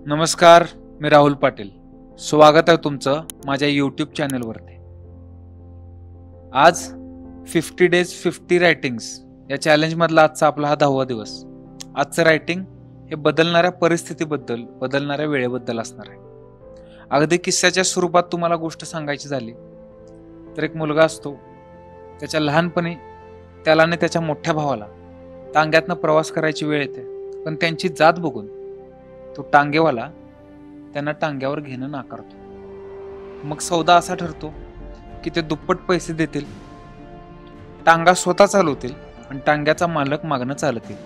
नमस्कार, मी राहुल पाटील. स्वागत आहे तुमचं माझ्या यूट्यूब चॅनलवरती. आज 50 डेज 50 रायटिंग्स या चॅलेंजमधला आजचा आपला हा 10वा दिवस. आजचं रायटिंग हे बदलणाऱ्या परिस्थितीबद्दल, बदलणाऱ्या वेळेबद्दल असणार आहे. अगदी किस्स्याच्या स्वरूपात तुम्हाला गोष्ट सांगायची झाली तर एक मुलगा असतो. त्याच्या लहानपणी त्याला आणि त्याच्या मोठ्या भावाला टांग्यातनं प्रवास करायची वेळ येते, पण त्यांची जात बघून तो टांगेवाला त्यांना टांग्यावर घेणं नाकारतो. मग सौदा असा ठरतो की ते दुप्पट पैसे देतील, टांगा स्वतः चालवतील आणि टांग्याचा मालक मागणं चालतील.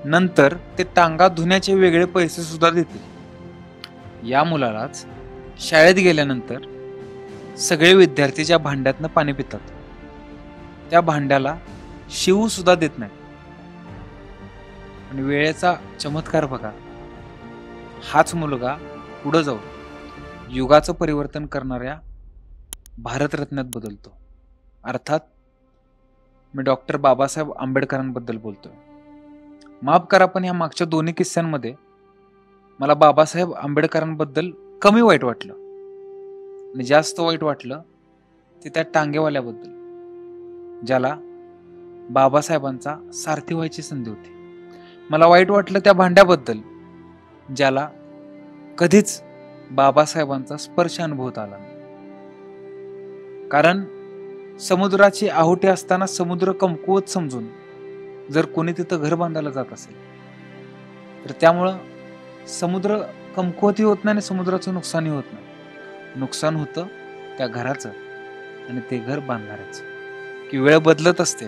नंतर ते टांगा धुण्याचे वेगळे पैसे सुद्धा देतील. या मुलालाच शाळेत गेल्यानंतर सगळे विद्यार्थी ज्या भांड्यातनं पाणी पितात त्या भांड्याला शिवू सुद्धा देत नाही. आणि वेळेचा चमत्कार बघा, हाच मुलगा पुढे जाऊन युगाचं परिवर्तन करणाऱ्या भारतरत्नात बदलतो. अर्थात मी डॉक्टर बाबासाहेब आंबेडकरांबद्दल बोलतोय. माफ करा, पण ह्या मागच्या दोन्ही किस्स्यांमध्ये मला बाबासाहेब आंबेडकरांबद्दल कमी वाईट वाटलं आणि जास्त वाईट वाटलं ते त्या टांगेवाल्याबद्दल, ज्याला बाबासाहेबांचा सारथी व्हायची संधी होती. मला वाईट वाटलं त्या भांड्याबद्दल, ज्याला कधीच बाबासाहेबांचा स्पर्श अनुभवता आला नाही. कारण समुद्राची आहुती असताना समुद्र कमकुवत समजून जर कोणी तिथं घर बांधायला जात असेल तर त्यामुळं समुद्र कमकुवतही होत नाही आणि समुद्राचं नुकसानही होत नाही. नुकसान होतं त्या घराचं आणि ते घर बांधणाऱ्याचं. की वेळ बदलत असते,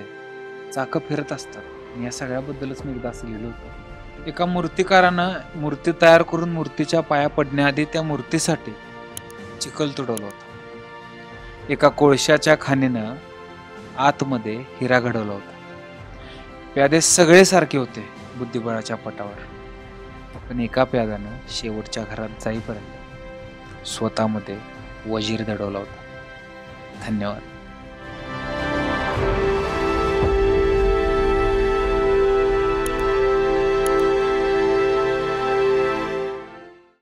चाकं फिरत असतात. आणि या सगळ्याबद्दलच मी एकदा असं लिहिलं होतं. एका मूर्तिकारानं मूर्ती तयार करून मूर्तीच्या पाया पडण्याआधी त्या मूर्तीसाठी चिखल तुडवला होता. एका कोळशाच्या खाणीनं आतमध्ये हिरा घडवला होता. प्यादे सगळे सारखे होते बुद्धिबळाच्या पटावर, पण एका प्याद्यानं शेवटच्या घरात जाईपर्यंत स्वतःमध्ये वजीर दडवला होता. धन्यवाद.